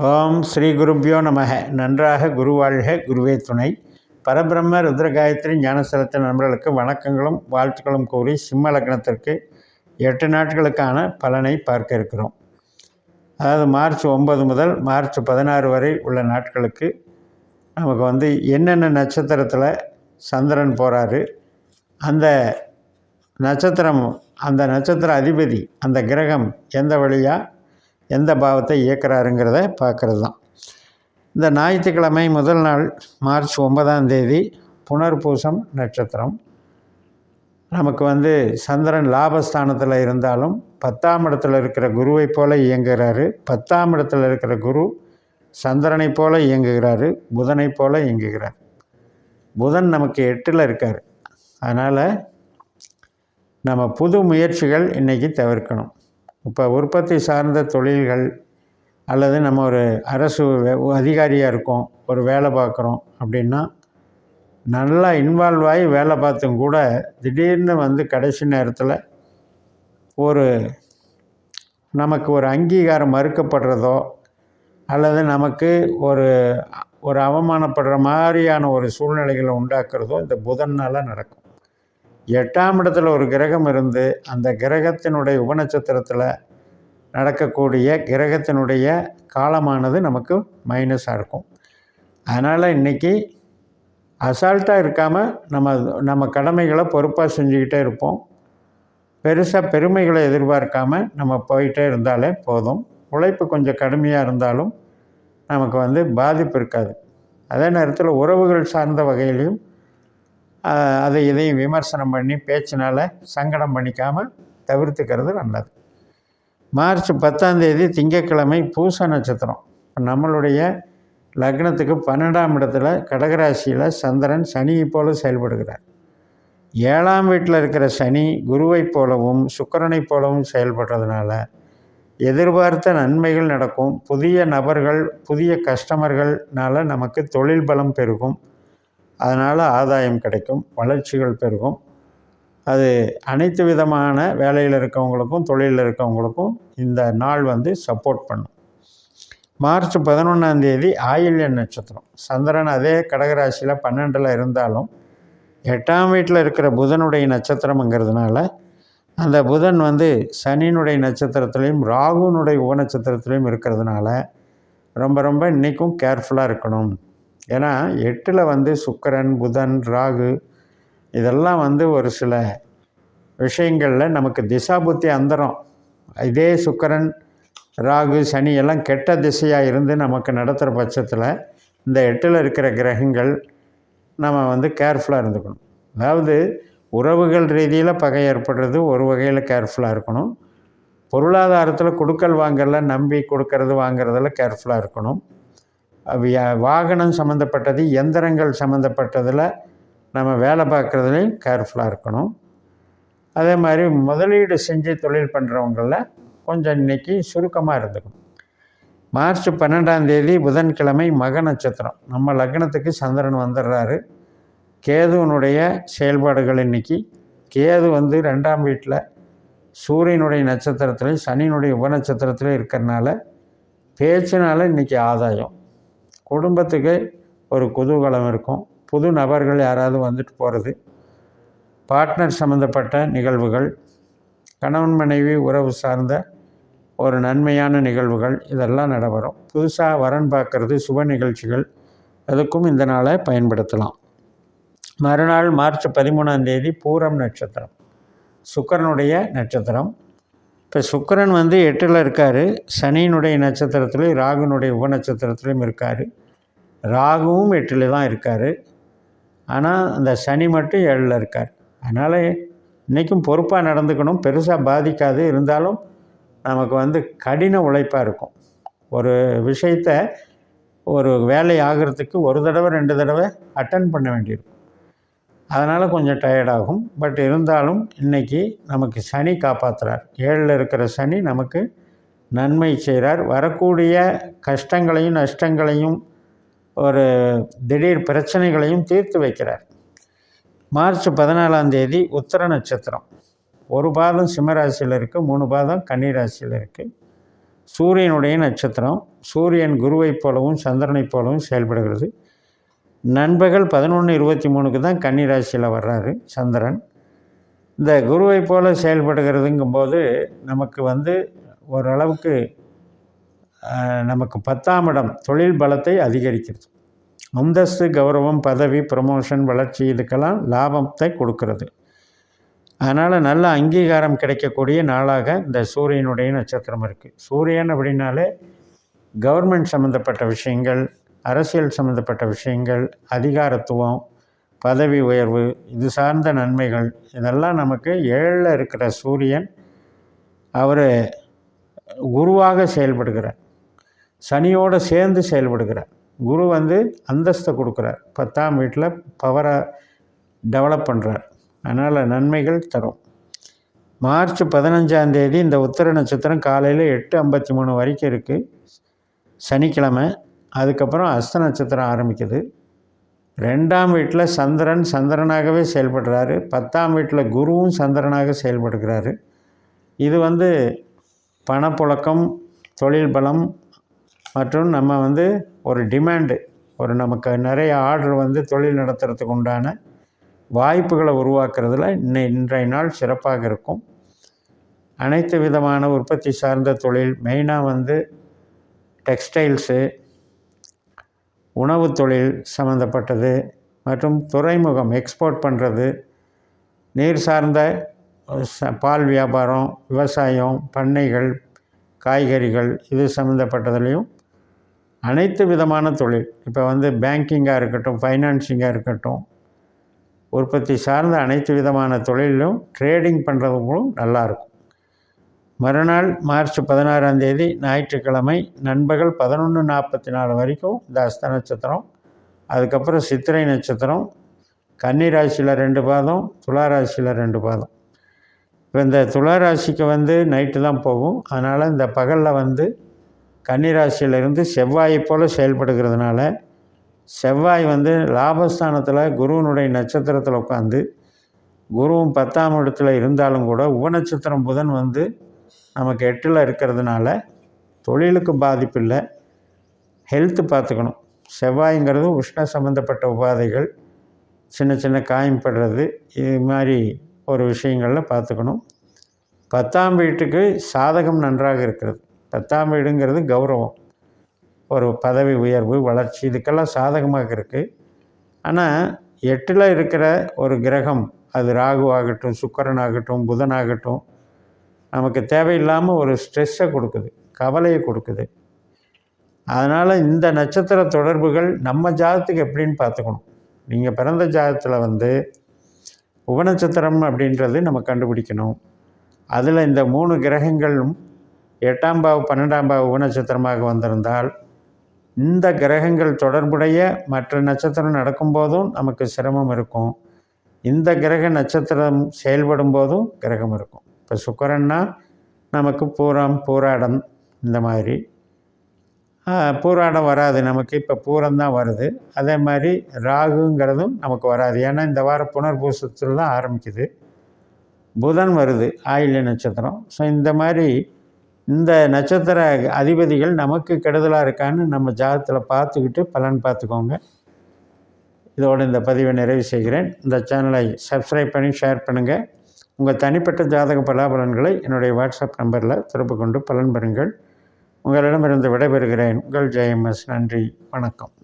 ஓம் ஸ்ரீ குருப்யோ நமக. நன்றாக குருவாழ்க, குருவே துணை. பரபிரம்ம ருத்ரகாயத்ரி ஞானஸ்தலத்தின் நண்பர்களுக்கு வணக்கங்களும் வாழ்த்துக்களும் கூறி சிம்ம லக்னத்திற்கு 8 நாட்களுக்கான பலனை பார்க்க இருக்கிறோம். அதாவது மார்ச் 9 முதல் மார்ச் 16 வரை உள்ள நாட்களுக்கு நமக்கு என்னென்ன நட்சத்திரத்தில் சந்திரன் போகிறாரு, அந்த நட்சத்திரம், அந்த நட்சத்திர அதிபதி, அந்த கிரகம் எந்த வழியாக எந்த பாவத்தை இயக்கிறாருங்கிறத பார்க்குறது தான். இந்த ஞாயிற்றுக்கிழமை முதல் நாள் மார்ச் 9ஆம் தேதி புனர்பூசம் நட்சத்திரம். நமக்கு சந்திரன் லாபஸ்தானத்தில் இருந்தாலும் 10ஆம் இடத்துல இருக்கிற குருவை போல் இயங்குகிறாரு. 10ஆம் இடத்துல இருக்கிற குரு சந்திரனை போல் இயங்குகிறாரு, புதனை போல் இயங்குகிறார். புதன் நமக்கு 8ல் இருக்கார். அதனால் நம்ம புது முயற்சிகள் இன்றைக்கி தவிர்க்கணும். இப்போ உற்பத்தி சார்ந்த தொழில்கள் அல்லது நம்ம ஒரு அரசு அதிகாரியாக இருக்கோம், ஒரு வேலை பார்க்குறோம் அப்படின்னா நல்லா இன்வால்வ் ஆகி வேலை பார்த்தும் கூட திடீர்னு கடைசி நேரத்தில் நமக்கு ஒரு அங்கீகாரம் மறுக்கப்படுறதோ அல்லது நமக்கு ஒரு அவமானப்படுற மாதிரியான ஒரு சூழ்நிலைகளை உண்டாக்குறதோ இந்த புதனால் நடக்கும். 8ஆம் இடத்துல ஒரு கிரகம் இருந்து அந்த கிரகத்தினுடைய உபநட்சத்திரத்தில் நடக்கக்கூடிய கிரகத்தினுடைய காலமானது நமக்கு மைனஸாக இருக்கும். அதனால் இன்றைக்கி அசால்ட்டாக இருக்காமல் நம்ம கடமைகளை பொறுப்பாக செஞ்சுக்கிட்டே இருப்போம். பெருசாக பெருமைகளை எதிர்பார்க்காமல் நம்ம போயிட்டே இருந்தாலே போதும். உழைப்பு கொஞ்சம் கடுமையாக இருந்தாலும் நமக்கு பாதிப்பு இருக்காது. அதே நேரத்தில் உறவுகள் சார்ந்த வகையிலையும் அதை இதையும் விமர்சனம் பண்ணி பேச்சினால் சங்கடம் பண்ணிக்காமல் தவிர்த்துக்கிறது நல்லது. மார்ச் 10ஆம் தேதி திங்கட்கிழமை பூச நட்சத்திரம். நம்மளுடைய லக்னத்துக்கு 12ஆம் இடத்துல கடகராசியில் சந்திரன் சனியை போல செயல்படுகிறார். 7ஆம் வீட்டில் இருக்கிற சனி குருவை போலவும் சுக்கிரனை போலவும் செயல்படுறதுனால எதிர்பார்த்த நன்மைகள் நடக்கும். புதிய நபர்கள், புதிய கஸ்டமர்கள்னால நமக்கு தொழில் பலம் பெருகும். அதனால் ஆதாயம் கிடைக்கும், வளர்ச்சிகள் பெருகும். அது அனைத்து விதமான வேலையில் இருக்கவங்களுக்கும் தொழிலில் இருக்கவங்களுக்கும் இந்த நாள் சப்போர்ட் பண்ணும். மார்ச் 11ஆம் தேதி ஆயில்ய நட்சத்திரம். சந்திரன் அதே கடகராசியில் 12ல் இருந்தாலும் 8ஆம் வீட்டில் இருக்கிற புதனுடைய நட்சத்திரம்ங்கிறதுனால அந்த புதன் சனியினுடைய நட்சத்திரத்துலேயும் ராகுனுடைய உபநட்சத்திரத்துலேயும் இருக்கிறதுனால ரொம்ப இன்றைக்கும் கேர்ஃபுல்லாக இருக்கணும். ஏன்னா 8ல் சுக்கிரன், புதன், ராகு இதெல்லாம் ஒரு சில விஷயங்களில் நமக்கு திசாபுத்தி அந்தரம். இதே சுக்கிரன், ராகு, சனி எல்லாம் கெட்ட திசையாக இருந்து நமக்கு நடத்துகிற பட்சத்தில் இந்த 8ல் இருக்கிற கிரகங்கள் நம்ம கேர்ஃபுல்லாக இருந்துக்கணும். அதாவது உறவுகள் ரீதியில் பகை ஏற்படுறது ஒரு வகையில் கேர்ஃபுல்லாக இருக்கணும். பொருளாதாரத்தில் கொடுக்கல் வாங்கல நம்பி கொடுக்கறது வாங்கிறதுல கேர்ஃபுல்லாக இருக்கணும். வாகனம் சம்மந்தப்பட்டது, எந்திரங்கள் சம்மந்தப்பட்டதில் நம்ம வேலை பார்க்குறதுலையும் கேர்ஃபுல்லாக இருக்கணும். அதே மாதிரி முதலீடு செஞ்சு தொழில் பண்ணுறவங்களில் கொஞ்சம் இன்றைக்கி சுருக்கமாக இருந்துக்கணும். மார்ச் 12ஆம் தேதி புதன்கிழமை மக நட்சத்திரம். நம்ம லக்னத்துக்கு சந்திரன் வந்துடுறாரு. கேதுவனுடைய செயல்பாடுகள் இன்றைக்கி. கேது 2ஆம் வீட்டில் சூரியனுடைய நட்சத்திரத்துலேயும் சனியினுடைய உபநட்சத்திரத்துலேயும் இருக்கிறனால பேச்சினால் இன்றைக்கி ஆதாயம். குடும்பத்துக்கு ஒரு குதூகலம் இருக்கும். புது நபர்கள் யாராவது வந்துட்டு போகிறது, பார்ட்னர் சம்மந்தப்பட்ட நிகழ்வுகள், கணவன் மனைவி உறவு சார்ந்த ஒரு நன்மையான நிகழ்வுகள் இதெல்லாம் நடைபெறும். புதுசாக வரன் பார்க்கறது, சுப நிகழ்ச்சிகள், அதுக்கும் இந்த நாளை பயன்படுத்தலாம். மறுநாள் மார்ச் 13ஆம் தேதி பூரம் நட்சத்திரம். சுக்கிரனுடைய நட்சத்திரம். இப்போ சுக்கிரன் 8ல் இருக்கார். சனியினுடைய நட்சத்திரத்துலேயும் ராகுனுடைய உபநட்சத்திரத்துலேயும் இருக்கார். ராகுவும் 8ல் தான் இருக்கார். ஆனால் அந்த சனி மட்டும் 7ல் இருக்கார். அதனால் இன்றைக்கும் பொறுப்பாக நடந்துக்கணும். பெருசாக பாதிக்காது. இருந்தாலும் நமக்கு கடின உழைப்பாக இருக்கும். ஒரு விஷயத்தை ஒரு வேலை ஆகிறதுக்கு ஒரு தடவை 2 தடவை அட்டன் பண்ண வேண்டியிருக்கும். அதனால் கொஞ்சம் டயர்டாகும். பட் இருந்தாலும் இன்றைக்கி நமக்கு சனி காப்பாற்றுறார். 7ல் இருக்கிற சனி நமக்கு நன்மை செய்கிறார். வரக்கூடிய கஷ்டங்களையும் நஷ்டங்களையும் ஒரு திடீர் பிரச்சனைகளையும் தீர்த்து வைக்கிறார். மார்ச் 14ஆம் தேதி உத்திர நட்சத்திரம். ஒரு பாதம் சிம்மராசியில் இருக்குது, 3 பாதம் கன்னி ராசியில் இருக்குது. சூரியனுடைய நட்சத்திரம். சூரியன் குருவைப் போலவும் சந்திரனைப் போலவும் செயல்படுகிறது. நண்பகல் 11:23க்கு தான் கன்னி ராசியில் வர்றாரு சந்திரன். இந்த குருவை போல் செயல்படுகிறதுங்கும்போது நமக்கு ஓரளவுக்கு நமக்கு 10ஆம் இடம் தொழில் பலத்தை அதிகரிக்கிறது. அந்தஸ்து, கௌரவம், பதவி, ப்ரமோஷன், வளர்ச்சி இதுக்கெல்லாம் லாபத்தை கொடுக்கறது. அதனால் நல்ல அங்கீகாரம் கிடைக்கக்கூடிய நாளாக இந்த சூரியனுடைய நட்சத்திரம் இருக்குது. சூரியன் அப்படின்னாலே கவர்மெண்ட் சம்மந்தப்பட்ட விஷயங்கள், அரசியல் சம்மந்தப்பட்ட விஷயங்கள், அதிகாரத்துவம், பதவி உயர்வு, இது சார்ந்த நன்மைகள், இதெல்லாம் நமக்கு 7ல் இருக்கிற சூரியன் அவர் குருவாக செயல்படுகிறார். சனியோடு சேர்ந்து செயல்படுகிறார். குரு அந்தஸ்தை கொடுக்குறார். 10ஆம் வீட்டில் பவரை டெவலப் பண்ணுறார். அதனால் நன்மைகள் தரும். மார்ச் 15ஆம் தேதி இந்த உத்திர நட்சத்திரம் காலையில் 8:53 வரைக்கும் இருக்குது, சனிக்கிழமை. அதுக்கப்புறம் அஸ்த நட்சத்திரம் ஆரம்பிக்குது. 2ஆம் வீட்டில் சந்திரனாகவே செயல்படுறாரு. 10ஆம் வீட்டில் குருவும் சந்திரனாக செயல்படுகிறாரு. இது பணப்புழக்கம், தொழில் பலம் மற்றும் நம்ம ஒரு டிமாண்டு, நமக்கு நிறைய ஆர்டர் தொழில் நடத்துறதுக்கு உண்டான வாய்ப்புகளை உருவாக்குறதுல இன்றைய நாள் சிறப்பாக இருக்கும். அனைத்து விதமான உற்பத்தி சார்ந்த தொழில், மெயினாக டெக்ஸ்டைல்ஸு, உணவு தொழில் சம்மந்தப்பட்டது மற்றும் துறைமுகம் எக்ஸ்போர்ட் பண்ணுறது, நீர் சார்ந்த பால் வியாபாரம், விவசாயம், பண்ணைகள், காய்கறிகள், இது சம்மந்தப்பட்டதுலேயும் அனைத்து விதமான தொழில், இப்போ பேங்கிங்காக இருக்கட்டும், ஃபைனான்சிங்காக இருக்கட்டும், உற்பத்தி சார்ந்த அனைத்து விதமான தொழிலும் ட்ரேடிங் பண்ணுறவங்களும் நல்லாயிருக்கும். மறுநாள் மார்ச் 16ஆம் தேதி ஞாயிற்றுக்கிழமை நண்பகல் 11:44 வரைக்கும் இந்த அஸ்த நட்சத்திரம். அதுக்கப்புறம் சித்திரை நட்சத்திரம். கன்னி ராசியில் 2 பாதம், துலா ராசியில் 2 பாதம். இப்போ இந்த துலா ராசிக்கு நைட்டு தான் போகும். அதனால் இந்த பகலில் கன்னி ராசியிலிருந்து செவ்வாயை போல் செயல்படுகிறதுனால செவ்வாய் லாபஸ்தானத்தில் குருவனுடைய நட்சத்திரத்தில் உட்காந்து, குருவும் 10ஆம் இடத்துல இருந்தாலும் கூட உபநட்சத்திரம் புதன் நமக்கு 8ல் இருக்கிறதுனால தொழிலுக்கு பாதிப்பு இல்லை. ஹெல்த்து பார்த்துக்கணும். செவ்வாய்ங்கிறது உஷ்ண சம்மந்தப்பட்ட உபாதைகள், சின்ன சின்ன காயம் படுறது, இது மாதிரி ஒரு விஷயங்களில் பார்த்துக்கணும். 10ஆம் வீட்டுக்கு சாதகம் நன்றாக இருக்கிறது. 10ஆம் வீடுங்கிறது கௌரவம், ஒரு பதவி உயர்வு, வளர்ச்சி, இதுக்கெல்லாம் சாதகமாக இருக்குது. ஆனால் 8ல் இருக்கிற ஒரு கிரகம், அது ராகு ஆகட்டும், சுக்கிரன் ஆகட்டும், புதன் ஆகட்டும், நமக்கு தேவையில்லாமல் ஒரு ஸ்ட்ரெஸ்ஸை கொடுக்குது, கவலையை கொடுக்குது. அதனால் இந்த நட்சத்திர தொடர்புகள் நம்ம ஜாதகத்துக்கு எப்படின்னு பார்த்துக்கணும். நீங்கள் பிறந்த ஜாதகத்தில் உபநட்சத்திரம் அப்படின்றது நம்ம கண்டுபிடிக்கணும். அதில் இந்த 3 கிரகங்களும் 8ஆம் பாவ 12ஆம் பாவ உபநட்சத்திரமாக வந்திருந்தால், இந்த கிரகங்கள் தொடர்புடைய மற்ற நட்சத்திரம் நடக்கும்போதும் நமக்கு சிரமம் இருக்கும். இந்த கிரக நட்சத்திரம் செயல்படும் போதும் கிரகம் இருக்கும். இப்போ சுக்கிரன்னா நமக்கு பூரம், பூராடம், இந்த மாதிரி. பூராடம் வராது நமக்கு, இப்போ பூரம்தான் வருது. அதே மாதிரி ராகுங்கிறதும் நமக்கு வராது. ஏன்னா இந்த வாரம் புனர்பூசத்தில் தான் ஆரம்பிக்குது. புதன் வருது, ஆயில்ய நட்சத்திரம். ஸோ இந்த மாதிரி இந்த நட்சத்திர அதிபதிகள் நமக்கு கெடுதலாக இருக்கான்னு நம்ம ஜாதகத்தில் பார்த்துக்கிட்டு பலன் பார்த்துக்கோங்க. இதோடு இந்த பதிவை நிறைவு செய்கிறேன். இந்த சேனலை சப்ஸ்கிரைப் பண்ணி ஷேர் பண்ணுங்கள். உங்கள் தனிப்பட்ட ஜாதக பலாபலன்களை என்னுடைய வாட்ஸ்அப் நம்பரில் தொடர்பு கொண்டு பலன் பெறுங்கள். உங்களிடமிருந்து விடைபெறுகிறேன். உங்கள் JMS. நன்றி, வணக்கம்.